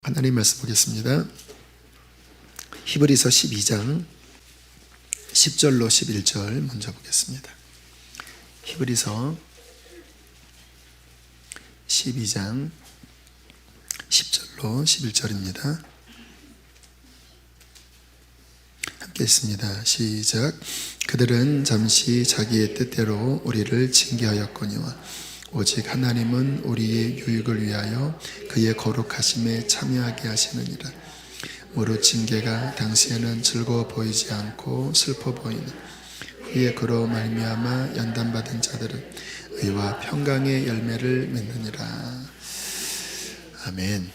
하나님 말씀 보겠습니다. 히브리서 12장 10절로 11절 먼저 보겠습니다. 히브리서 12장 10절로 11절입니다. 함께 읽습니다. 시작. 그들은 잠시 자기의 뜻대로 우리를 징계하였거니와 오직 하나님은 우리의 유익을 위하여 그의 거룩하심에 참여하게 하시느니라. 무릇 징계가 당시에는 즐거워 보이지 않고 슬퍼 보이는 후에 그로 말미암아 연단받은 자들은 의와 평강의 열매를 맺느니라. 아멘.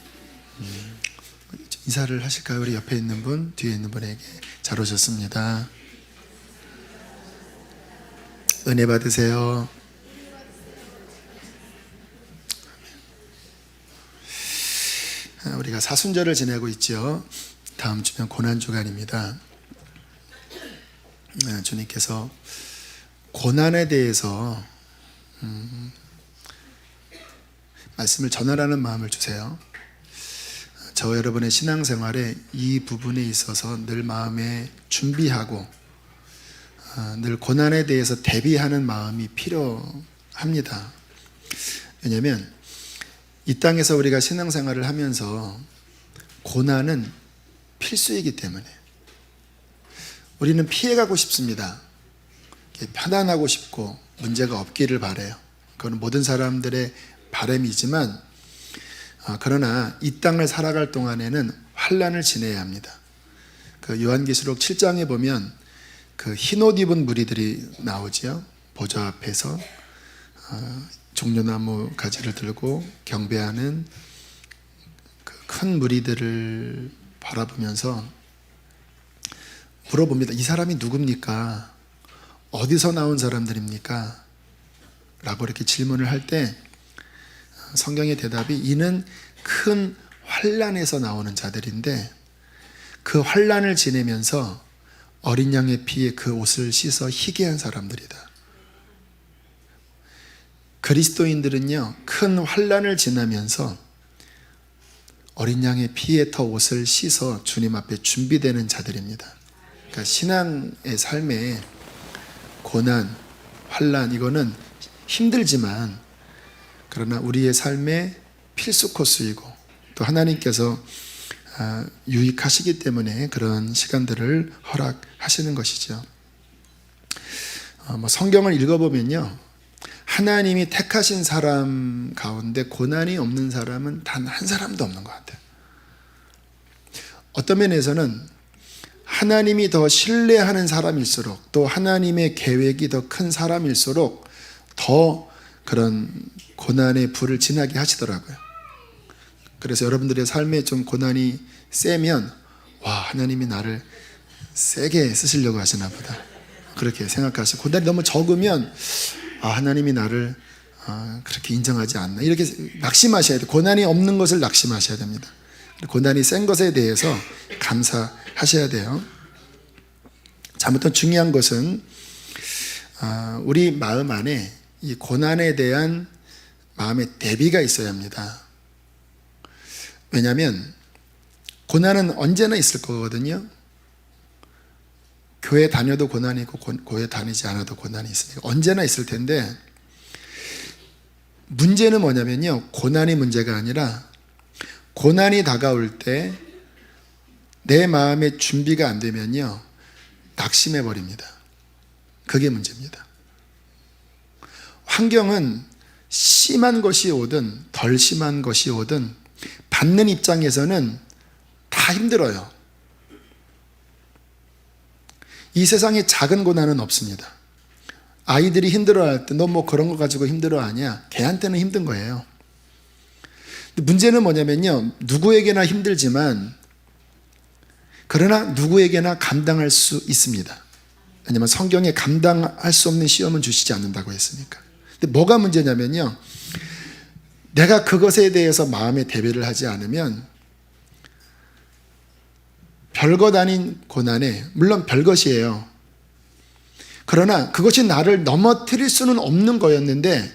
인사를 하실까요? 우리 옆에 있는 분, 뒤에 있는 분에게. 잘 오셨습니다. 은혜 받으세요. 우리가 사순절을 지내고 있죠. 다음 주면 고난주간입니다. 주님께서 고난에 대해서 말씀을 전하라는 마음을 주세요. 저와 여러분의 신앙생활에 이 부분에 있어서 늘 마음에 준비하고 늘 고난에 대해서 대비하는 마음이 필요합니다. 왜냐하면 이 땅에서 우리가 신앙생활을 하면서 고난은 필수이기 때문에 우리는 피해가고 싶습니다. 편안하고 싶고 문제가 없기를 바라요. 그건 모든 사람들의 바람이지만 그러나 이 땅을 살아갈 동안에는 환난을 지내야 합니다. 그 요한계시록 7장에 보면 그 흰옷 입은 무리들이 나오지요. 보좌 앞에서 종려나무 가지를 들고 경배하는 그 큰 무리들을 바라보면서 물어봅니다. 이 사람이 누굽니까? 어디서 나온 사람들입니까? 라고 이렇게 질문을 할 때 성경의 대답이 이는 큰 환난에서 나오는 자들인데 그 환난을 지내면서 어린 양의 피에 그 옷을 씻어 희게 한 사람들이다. 그리스도인들은요, 큰 환난을 지나면서 어린 양의 피에 터 옷을 씻어 주님 앞에 준비되는 자들입니다. 그러니까 신앙의 삶에 고난, 환난 이거는 힘들지만 그러나 우리의 삶의 필수 코스이고 또 하나님께서 유익하시기 때문에 그런 시간들을 허락하시는 것이죠. 성경을 읽어보면요, 하나님이 택하신 사람 가운데 고난이 없는 사람은 단 한 사람도 없는 것 같아요. 어떤 면에서는 하나님이 더 신뢰하는 사람일수록 또 하나님의 계획이 더 큰 사람일수록 더 그런 고난의 불을 지나게 하시더라고요. 그래서 여러분들의 삶에 좀 고난이 세면 와, 하나님이 나를 세게 쓰시려고 하시나 보다 그렇게 생각하시고, 고난이 너무 적으면 하나님이 나를 그렇게 인정하지 않나 이렇게 낙심하셔야 돼요. 고난이 없는 것을 낙심하셔야 됩니다. 고난이 센 것에 대해서 감사하셔야 돼요. 자, 아무튼 중요한 것은 우리 마음 안에 이 고난에 대한 마음의 대비가 있어야 합니다. 왜냐하면 고난은 언제나 있을 거거든요. 교회 다녀도 고난이 있고 교회 다니지 않아도 고난이 있으니까 언제나 있을 텐데, 문제는 뭐냐면요, 고난이 문제가 아니라 고난이 다가올 때 내 마음의 준비가 안 되면요 낙심해 버립니다. 그게 문제입니다. 환경은 심한 것이 오든 덜 심한 것이 오든 받는 입장에서는 다 힘들어요. 이 세상에 작은 고난은 없습니다. 아이들이 힘들어할 때 너 뭐 그런 거 가지고 힘들어하냐? 걔한테는 힘든 거예요. 문제는 뭐냐면요, 누구에게나 힘들지만 그러나 누구에게나 감당할 수 있습니다. 왜냐하면 성경에 감당할 수 없는 시험은 주시지 않는다고 했으니까. 근데 뭐가 문제냐면요, 내가 그것에 대해서 마음의 대비를 하지 않으면 별것 아닌 고난에, 물론 별것이에요. 그러나 그것이 나를 넘어뜨릴 수는 없는 거였는데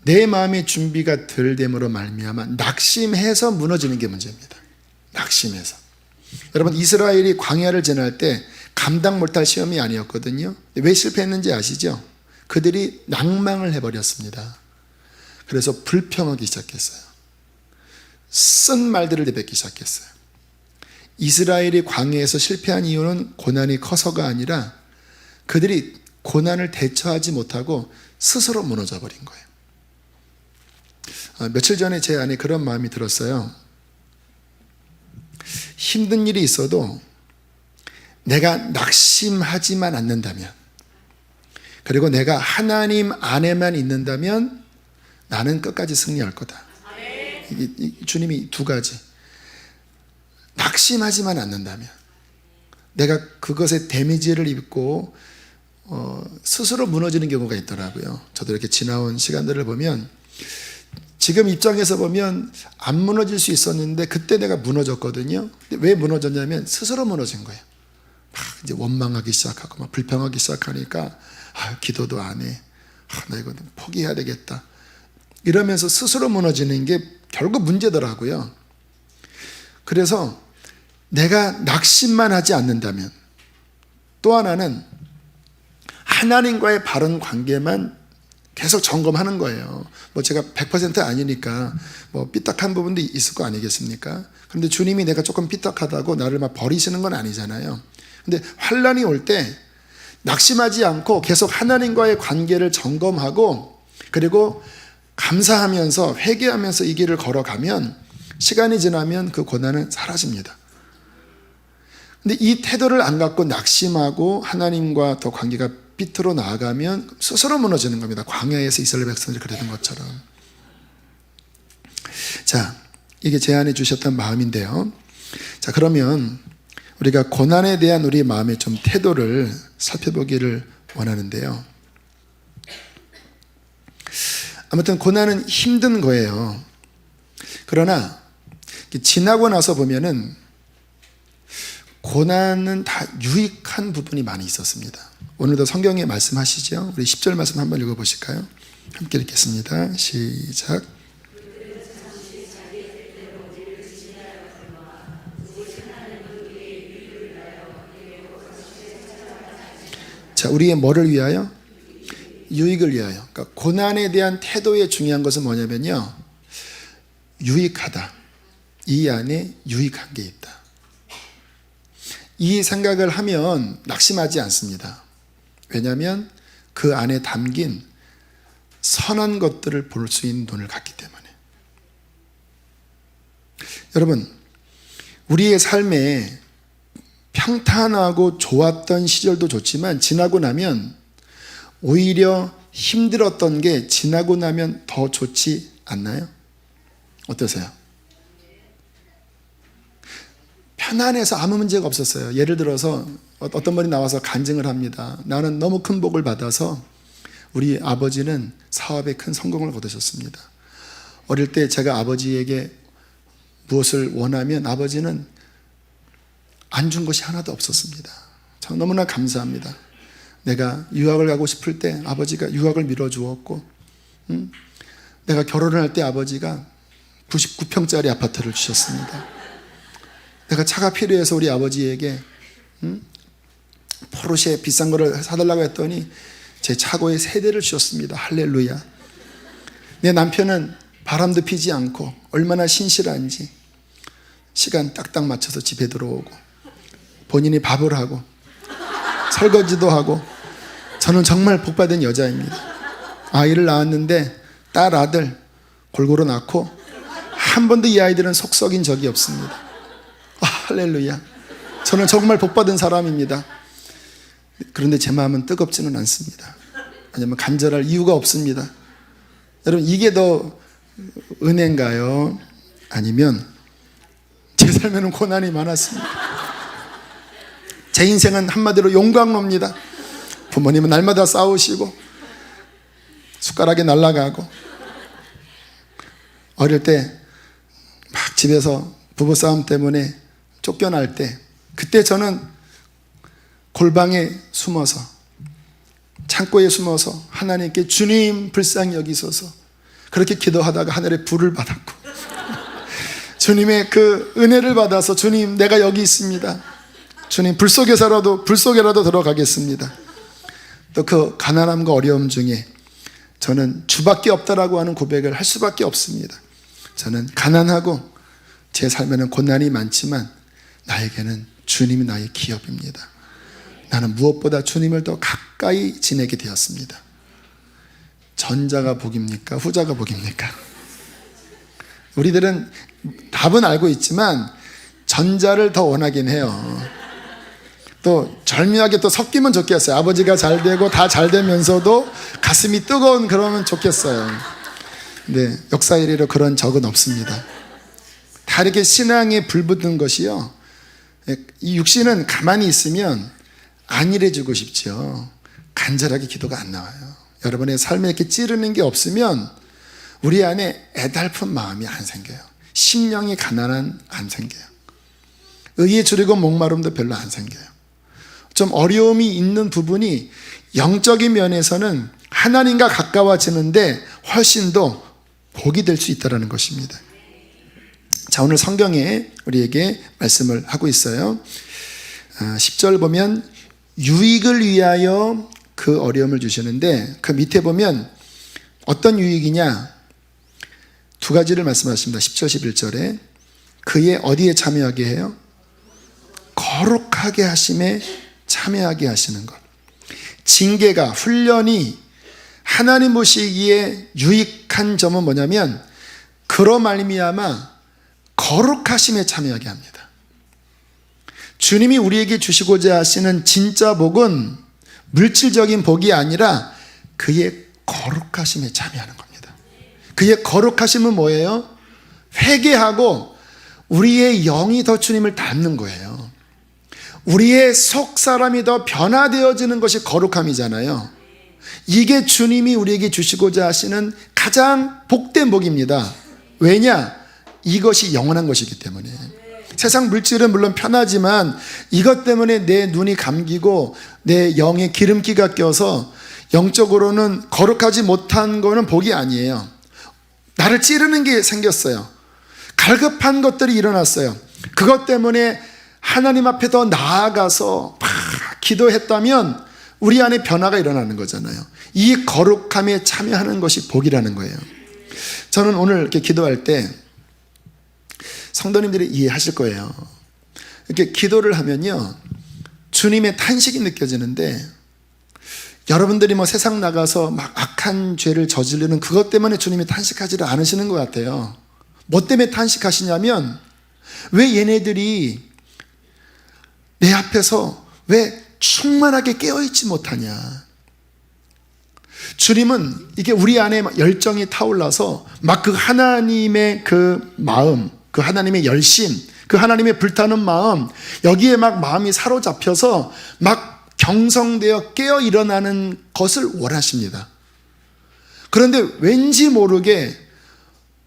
내 마음의 준비가 덜 됨으로 말미암아 낙심해서 무너지는 게 문제입니다. 낙심해서. 여러분, 이스라엘이 광야를 지날 때 감당 못할 시험이 아니었거든요. 왜 실패했는지 아시죠? 그들이 낭망을 해버렸습니다. 그래서 불평하기 시작했어요. 쓴 말들을 내뱉기 시작했어요. 이스라엘이 광야에서 실패한 이유는 고난이 커서가 아니라 그들이 고난을 대처하지 못하고 스스로 무너져 버린 거예요. 며칠 전에 제 안에 그런 마음이 들었어요. 힘든 일이 있어도 내가 낙심하지만 않는다면, 그리고 내가 하나님 안에만 있는다면 나는 끝까지 승리할 거다. 주님이 두 가지. 낙심하지만 않는다면, 내가 그것에 데미지를 입고 스스로 무너지는 경우가 있더라고요. 저도 이렇게 지나온 시간들을 보면 지금 입장에서 보면 안 무너질 수 있었는데 그때 내가 무너졌거든요. 근데 왜 무너졌냐면 스스로 무너진 거예요. 이제 원망하기 시작하고 막 불평하기 시작하니까 기도도 안 해. 나 이거 포기해야 되겠다. 이러면서 스스로 무너지는 게 결국 문제더라고요. 그래서 내가 낙심만 하지 않는다면, 또 하나는 하나님과의 바른 관계만 계속 점검하는 거예요. 뭐 제가 100% 아니니까 뭐 삐딱한 부분도 있을 거 아니겠습니까? 그런데 주님이 내가 조금 삐딱하다고 나를 막 버리시는 건 아니잖아요. 근데 환난이 올 때 낙심하지 않고 계속 하나님과의 관계를 점검하고, 그리고 감사하면서 회개하면서 이 길을 걸어가면 시간이 지나면 그 고난은 사라집니다. 근데 이 태도를 안 갖고 낙심하고 하나님과 더 관계가 밑으로 나아가면 스스로 무너지는 겁니다. 광야에서 이스라엘 백성들이 그랬던 것처럼. 자, 이게 제 안에 주셨던 마음인데요. 자, 그러면 우리가 고난에 대한 우리의 마음의 좀 태도를 살펴보기를 원하는데요. 아무튼 고난은 힘든 거예요. 그러나 지나고 나서 보면은 고난은 다 유익한 부분이 많이 있었습니다. 오늘도 성경에 말씀하시죠. 우리 10절 말씀 한번 읽어보실까요? 함께 읽겠습니다. 시작. 자, 우리의 뭐를 위하여? 유익을 위하여. 그러니까 고난에 대한 태도의 중요한 것은 뭐냐면요, 유익하다. 이 안에 유익한 게 있다. 이 생각을 하면 낙심하지 않습니다. 왜냐하면 그 안에 담긴 선한 것들을 볼 수 있는 눈을 갖기 때문에. 여러분, 우리의 삶에 평탄하고 좋았던 시절도 좋지만 지나고 나면 오히려 힘들었던 게 지나고 나면 더 좋지 않나요? 어떠세요? 편안해서 아무 문제가 없었어요. 예를 들어서 어떤 분이 나와서 간증을 합니다. 나는 너무 큰 복을 받아서 우리 아버지는 사업에 큰 성공을 거두셨습니다. 어릴 때 제가 아버지에게 무엇을 원하면 아버지는 안 준 것이 하나도 없었습니다. 참 너무나 감사합니다. 내가 유학을 가고 싶을 때 아버지가 유학을 밀어주었고, 내가 결혼을 할 때 아버지가 99평짜리 아파트를 주셨습니다. 내가 차가 필요해서 우리 아버지에게 포르쉐 비싼 거를 사달라고 했더니 제 차고에 3대를 주셨습니다. 할렐루야. 내 남편은 바람도 피지 않고 얼마나 신실한지 시간 딱딱 맞춰서 집에 들어오고 본인이 밥을 하고 설거지도 하고, 저는 정말 복받은 여자입니다. 아이를 낳았는데 딸 아들 골고루 낳고 한 번도 이 아이들은 속 썩인 적이 없습니다. 할렐루야. 저는 정말 복받은 사람입니다. 그런데 제 마음은 뜨겁지는 않습니다. 왜냐하면 간절할 이유가 없습니다. 여러분, 이게 더 은혜인가요? 아니면 제 삶에는 고난이 많았습니다. 제 인생은 한마디로 용광로입니다. 부모님은 날마다 싸우시고 숟가락이 날아가고, 어릴 때 막 집에서 부부싸움 때문에 쫓겨날 때, 그때 저는 골방에 숨어서 창고에 숨어서 하나님께 주님 불쌍히 여기소서, 그렇게 기도하다가 하늘에 불을 받았고 주님의 그 은혜를 받아서 주님 내가 여기 있습니다. 주님 불 속에라도 들어가겠습니다. 또 그 가난함과 어려움 중에 저는 주밖에 없다라고 하는 고백을 할 수밖에 없습니다. 저는 가난하고 제 삶에는 고난이 많지만 나에게는 주님이 나의 기업입니다. 나는 무엇보다 주님을 더 가까이 지내게 되었습니다. 전자가 복입니까? 후자가 복입니까? 우리들은 답은 알고 있지만 전자를 더 원하긴 해요. 또 절묘하게 또 섞이면 좋겠어요. 아버지가 잘 되고 다 잘 되면서도 가슴이 뜨거운 그러면 좋겠어요. 근데 역사 이래로 그런 적은 없습니다. 다 이렇게 신앙에 불붙는 것이요, 이 육신은 가만히 있으면 안일해지고 싶죠. 간절하게 기도가 안 나와요. 여러분의 삶에 이렇게 찌르는 게 없으면 우리 안에 애달픈 마음이 안 생겨요. 심령이 가난한 안 생겨요. 의에 줄이고 목마름도 별로 안 생겨요. 좀 어려움이 있는 부분이 영적인 면에서는 하나님과 가까워지는데 훨씬 더 복이 될 수 있다는 것입니다. 자, 오늘 성경에 우리에게 말씀을 하고 있어요. 10절 보면 유익을 위하여 그 어려움을 주시는데 그 밑에 보면 어떤 유익이냐, 두 가지를 말씀하십니다. 10절 11절에 그의 어디에 참여하게 해요? 거룩하게 하심에 참여하게 하시는 것. 징계가, 훈련이 하나님 보시기에 유익한 점은 뭐냐면 그로 말미암아 거룩하심에 참여하게 합니다. 주님이 우리에게 주시고자 하시는 진짜 복은 물질적인 복이 아니라 그의 거룩하심에 참여하는 겁니다. 그의 거룩하심은 뭐예요? 회개하고 우리의 영이 더 주님을 닮는 거예요. 우리의 속 사람이 더 변화되어지는 것이 거룩함이잖아요. 이게 주님이 우리에게 주시고자 하시는 가장 복된 복입니다. 왜냐? 이것이 영원한 것이기 때문에. 세상 물질은 물론 편하지만 이것 때문에 내 눈이 감기고 내 영에 기름기가 껴서 영적으로는 거룩하지 못한 거는 복이 아니에요. 나를 찌르는 게 생겼어요. 갈급한 것들이 일어났어요. 그것 때문에 하나님 앞에 더 나아가서 막 기도했다면 우리 안에 변화가 일어나는 거잖아요. 이 거룩함에 참여하는 것이 복이라는 거예요. 저는 오늘 이렇게 기도할 때 성도님들이 이해하실 거예요. 이렇게 기도를 하면요, 주님의 탄식이 느껴지는데 여러분들이 뭐 세상 나가서 막 악한 죄를 저지르는 그것 때문에 주님이 탄식하지를 않으시는 것 같아요. 뭐 때문에 탄식하시냐면 왜 얘네들이 내 앞에서 왜 충만하게 깨어있지 못하냐. 주님은 이게 우리 안에 열정이 타올라서 막 그 하나님의 그 마음, 그 하나님의 열심, 그 하나님의 불타는 마음, 여기에 막 마음이 사로잡혀서 막 경성되어 깨어 일어나는 것을 원하십니다. 그런데 왠지 모르게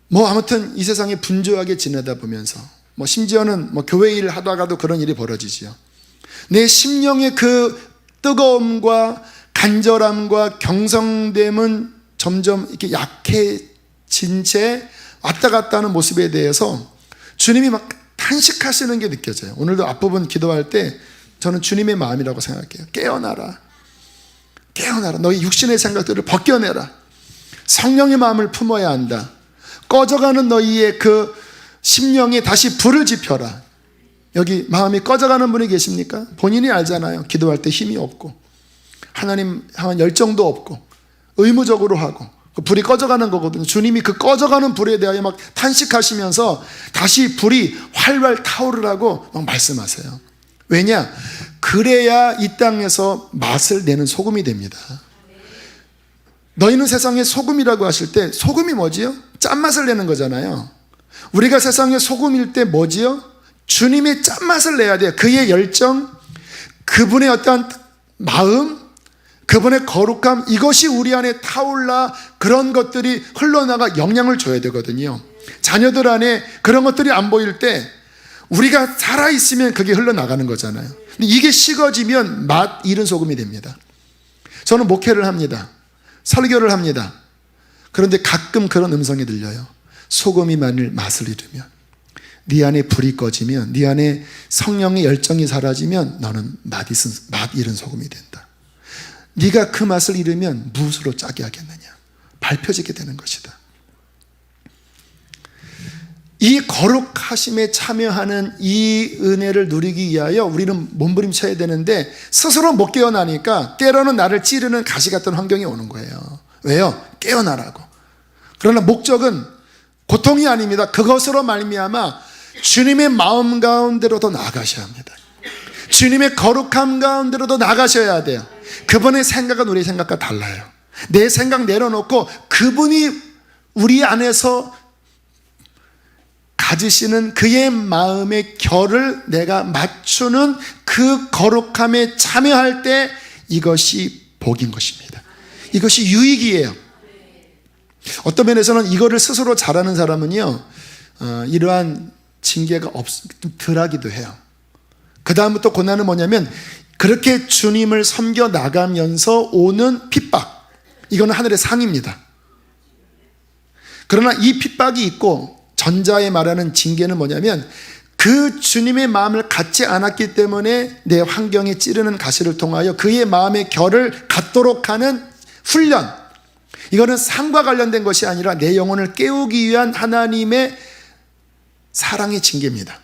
뭐 아무튼 이 세상에 분주하게 지내다 보면서 뭐 심지어는 뭐 교회 일 하다가도 그런 일이 벌어지지요. 내 심령의 그 뜨거움과 간절함과 경성됨은 점점 이렇게 약해진 채 왔다 갔다 하는 모습에 대해서 주님이 막 탄식하시는 게 느껴져요. 오늘도 앞부분 기도할 때 저는 주님의 마음이라고 생각해요. 깨어나라. 깨어나라. 너희 육신의 생각들을 벗겨내라. 성령의 마음을 품어야 한다. 꺼져가는 너희의 그 심령에 다시 불을 지펴라. 여기 마음이 꺼져가는 분이 계십니까? 본인이 알잖아요. 기도할 때 힘이 없고 하나님 향한 열정도 없고 의무적으로 하고 그 불이 꺼져가는 거거든요. 주님이 그 꺼져가는 불에 대하여 막 탄식하시면서 다시 불이 활활 타오르라고 막 말씀하세요. 왜냐? 그래야 이 땅에서 맛을 내는 소금이 됩니다. 너희는 세상의 소금이라고 하실 때 소금이 뭐지요? 짠맛을 내는 거잖아요. 우리가 세상의 소금일 때 뭐지요? 주님의 짠맛을 내야 돼요. 그의 열정, 그분의 어떤 마음, 그분의 거룩함, 이것이 우리 안에 타올라 그런 것들이 흘러나가 영향을 줘야 되거든요. 자녀들 안에 그런 것들이 안 보일 때 우리가 살아있으면 그게 흘러나가는 거잖아요. 근데 이게 식어지면 맛 잃은 소금이 됩니다. 저는 목회를 합니다. 설교를 합니다. 그런데 가끔 그런 음성이 들려요. 소금이 만일 맛을 잃으면, 네 안에 불이 꺼지면, 네 안에 성령의 열정이 사라지면 너는 맛 잃은 소금이 된다. 네가 그 맛을 잃으면 무엇으로 짜게 하겠느냐. 밟혀지게 되는 것이다. 이 거룩하심에 참여하는 이 은혜를 누리기 위하여 우리는 몸부림쳐야 되는데 스스로 못 깨어나니까 때로는 나를 찌르는 가시 같은 환경이 오는 거예요. 왜요? 깨어나라고. 그러나 목적은 고통이 아닙니다. 그것으로 말미암아 주님의 마음 가운데로도 나아가셔야 합니다. 주님의 거룩함 가운데로도 나가셔야 돼요. 그분의 생각은 우리의 생각과 달라요. 내 생각 내려놓고 그분이 우리 안에서 가지시는 그의 마음의 결을 내가 맞추는 그 거룩함에 참여할 때 이것이 복인 것입니다. 이것이 유익이에요. 어떤 면에서는 이거를 스스로 잘하는 사람은요, 이러한 징계가 덜하기도 해요. 그 다음부터 고난은 뭐냐면 그렇게 주님을 섬겨 나가면서 오는 핍박, 이거는 하늘의 상입니다. 그러나 이 핍박이 있고 전자에 말하는 징계는 뭐냐면 그 주님의 마음을 갖지 않았기 때문에 내 환경에 찌르는 가시를 통하여 그의 마음의 결을 갖도록 하는 훈련, 이거는 상과 관련된 것이 아니라 내 영혼을 깨우기 위한 하나님의 사랑의 징계입니다.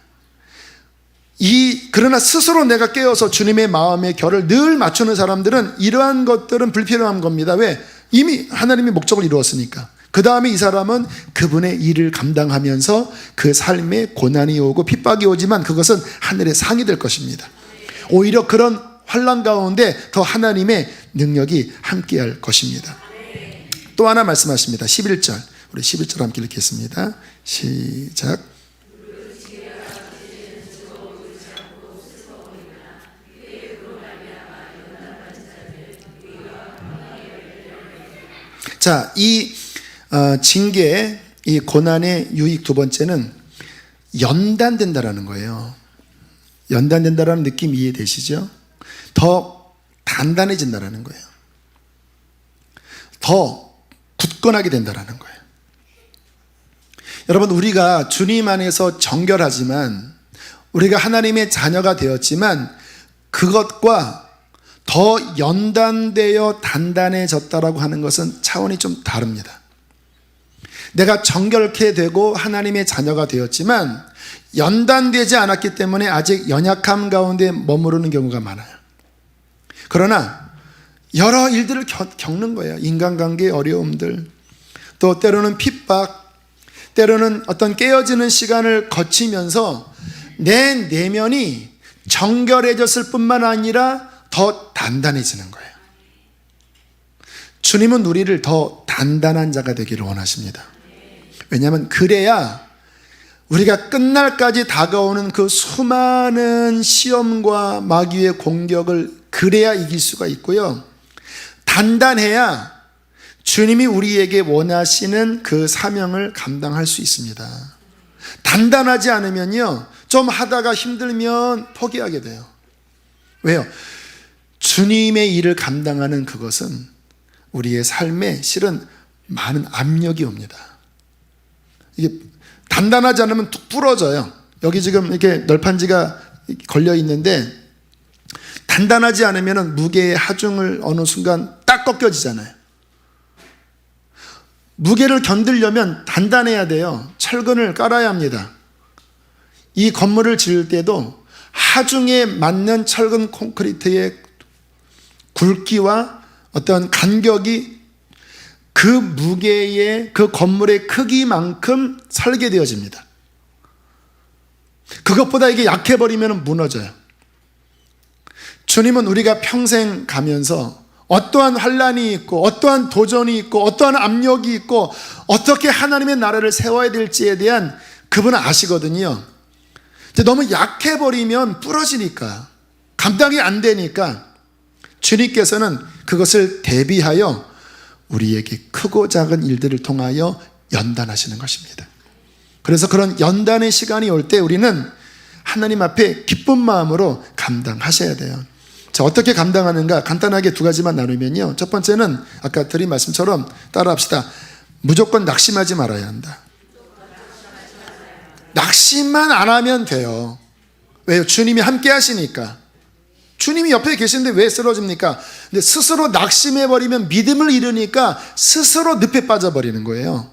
그러나 스스로 내가 깨어서 주님의 마음의 결을 늘 맞추는 사람들은 이러한 것들은 불필요한 겁니다. 왜? 이미 하나님의 목적을 이루었으니까. 그 다음에 이 사람은 그분의 일을 감당하면서 그 삶에 고난이 오고 핍박이 오지만 그것은 하늘의 상이 될 것입니다. 오히려 그런 환난 가운데 더 하나님의 능력이 함께할 것입니다. 또 하나 말씀하십니다. 11절, 우리 11절 함께 읽겠습니다. 시작. 자, 이 징계, 이 고난의 유익 두 번째는 연단된다라는 거예요. 연단된다라는 느낌 이해되시죠? 더 단단해진다라는 거예요. 더 굳건하게 된다라는 거예요. 여러분, 우리가 주님 안에서 정결하지만, 우리가 하나님의 자녀가 되었지만 그것과 더 연단되어 단단해졌다라고 하는 것은 차원이 좀 다릅니다. 내가 정결케 되고 하나님의 자녀가 되었지만 연단되지 않았기 때문에 아직 연약함 가운데 머무르는 경우가 많아요. 그러나 여러 일들을 겪는 거예요. 인간관계의 어려움들, 또 때로는 핍박, 때로는 어떤 깨어지는 시간을 거치면서 내 내면이 정결해졌을 뿐만 아니라 더 단단해지는 거예요. 주님은 우리를 더 단단한 자가 되기를 원하십니다. 왜냐하면 그래야 우리가 끝날까지 다가오는 그 수많은 시험과 마귀의 공격을 그래야 이길 수가 있고요. 단단해야 주님이 우리에게 원하시는 그 사명을 감당할 수 있습니다. 단단하지 않으면요, 좀 하다가 힘들면 포기하게 돼요. 왜요? 주님의 일을 감당하는 그것은 우리의 삶에 실은 많은 압력이 옵니다. 이게 단단하지 않으면 툭 부러져요. 여기 지금 이렇게 널판지가 걸려 있는데 단단하지 않으면 무게의 하중을 어느 순간 딱 꺾여지잖아요. 무게를 견디려면 단단해야 돼요. 철근을 깔아야 합니다. 이 건물을 지을 때도 하중에 맞는 철근 콘크리트의 굵기와 어떤 간격이 그 무게의 그 건물의 크기만큼 설계되어집니다. 그것보다 이게 약해버리면 무너져요. 주님은 우리가 평생 가면서 어떠한 환난이 있고 어떠한 도전이 있고 어떠한 압력이 있고 어떻게 하나님의 나라를 세워야 될지에 대한 그분은 아시거든요. 너무 약해버리면 부러지니까, 감당이 안 되니까 주님께서는 그것을 대비하여 우리에게 크고 작은 일들을 통하여 연단하시는 것입니다. 그래서 그런 연단의 시간이 올 때 우리는 하나님 앞에 기쁜 마음으로 감당하셔야 돼요. 자, 어떻게 감당하는가 간단하게 두 가지만 나누면요, 첫 번째는 아까 드린 말씀처럼 따라합시다. 무조건 낙심하지 말아야 한다. 낙심만 안 하면 돼요. 왜요? 주님이 함께 하시니까. 주님이 옆에 계시는데 왜 쓰러집니까? 근데 스스로 낙심해버리면 믿음을 잃으니까 스스로 늪에 빠져버리는 거예요.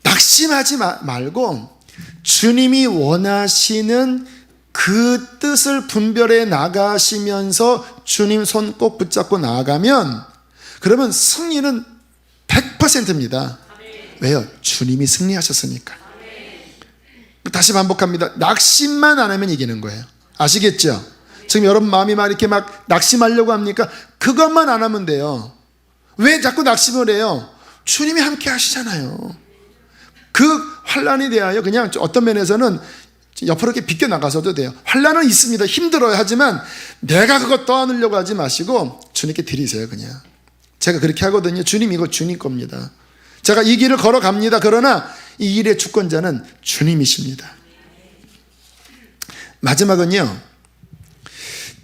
낙심하지 말고 주님이 원하시는 그 뜻을 분별해 나가시면서 주님 손 꼭 붙잡고 나아가면, 그러면 승리는 100%입니다. 왜요? 주님이 승리하셨으니까. 다시 반복합니다. 낙심만 안 하면 이기는 거예요. 아시겠죠? 지금 여러분 마음이 막 이렇게 막 낙심하려고 합니까? 그것만 안 하면 돼요. 왜 자꾸 낙심을 해요? 주님이 함께 하시잖아요. 그 환난에 대하여 그냥 어떤 면에서는 옆으로 이렇게 비껴 나가서도 돼요. 환난은 있습니다. 힘들어요. 하지만 내가 그것 떠안으려고 하지 마시고 주님께 드리세요. 그냥. 제가 그렇게 하거든요. 주님, 이거 주님 겁니다. 제가 이 길을 걸어갑니다. 그러나 이 일의 주권자는 주님이십니다. 마지막은요,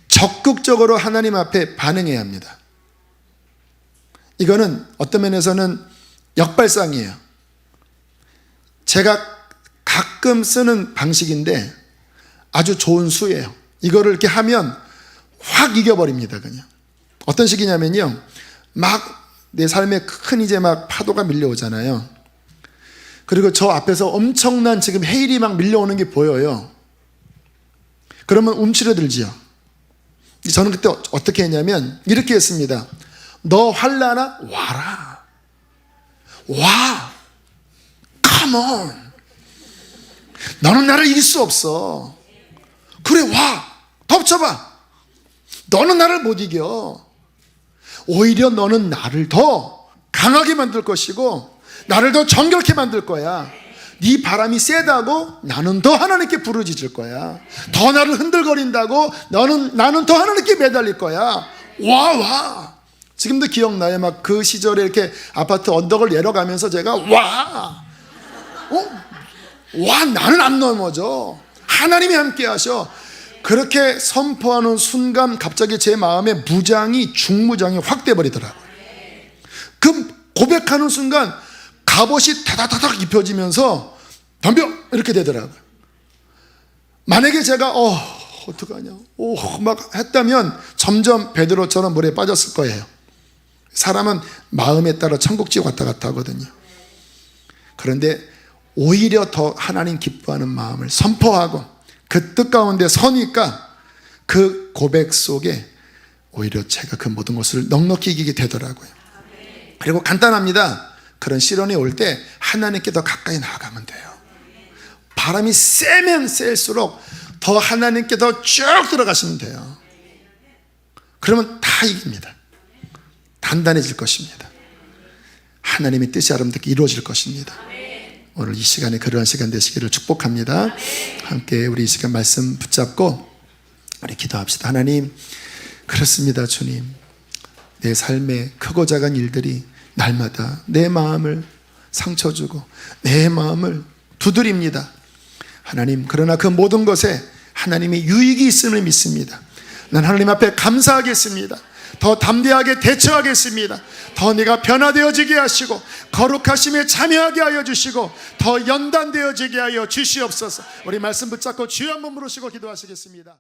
적극적으로 하나님 앞에 반응해야 합니다. 이거는 어떤 면에서는 역발상이에요. 제가 가끔 쓰는 방식인데 아주 좋은 수예요. 이거를 이렇게 하면 확 이겨버립니다. 그냥. 어떤 식이냐면요, 막 내 삶에 큰 이제 막 파도가 밀려오잖아요. 그리고 저 앞에서 엄청난 지금 해일이 막 밀려오는 게 보여요. 그러면 움츠러들지요. 저는 그때 어떻게 했냐면 이렇게 했습니다. 너 환난아? 와라. 와. Come on. 너는 나를 이길 수 없어. 그래, 와. 덮쳐봐. 너는 나를 못 이겨. 오히려 너는 나를 더 강하게 만들 것이고 나를 더 정결케 만들 거야. 네 바람이 세다고 나는 더 하나님께 부르짖을 거야. 더 나를 흔들거린다고 나는 더 하나님께 매달릴 거야. 와. 지금도 기억나요. 막 그 시절에 이렇게 아파트 언덕을 내려가면서 제가 와, 나는 안 넘어져. 하나님이 함께 하셔. 그렇게 선포하는 순간 갑자기 제 마음에 무장이 중무장이 확 돼버리더라고요. 그 고백하는 순간 갑옷이 다다다닥 입혀지면서 덤벼 이렇게 되더라고요. 만약에 제가 어떡하냐 막 했다면 점점 베드로처럼 물에 빠졌을 거예요. 사람은 마음에 따라 천국 지옥 왔다 갔다 하거든요. 그런데 오히려 더 하나님 기뻐하는 마음을 선포하고 그 뜻 가운데 서니까 그 고백 속에 오히려 제가 그 모든 것을 넉넉히 이기게 되더라고요. 그리고 간단합니다. 그런 시련이 올 때 하나님께 더 가까이 나아가면 돼요. 바람이 세면 셀수록 더 하나님께 더 쭉 들어가시면 돼요. 그러면 다 이깁니다. 단단해질 것입니다. 하나님의 뜻이 여러분들께 이루어질 것입니다. 오늘 이 시간에 그러한 시간 되시기를 축복합니다. 함께 우리 이 시간 말씀 붙잡고 우리 기도합시다. 하나님, 그렇습니다. 주님, 내 삶에 크고 작은 일들이 날마다 내 마음을 상처 주고 내 마음을 두드립니다. 하나님, 그러나 그 모든 것에 하나님의 유익이 있음을 믿습니다. 난 하나님 앞에 감사하겠습니다. 더 담대하게 대처하겠습니다. 더 내가 변화되어지게 하시고 거룩하심에 참여하게 하여 주시고 더 연단되어지게 하여 주시옵소서. 우리 말씀 붙잡고 주여 한번 부르시고 기도하시겠습니다.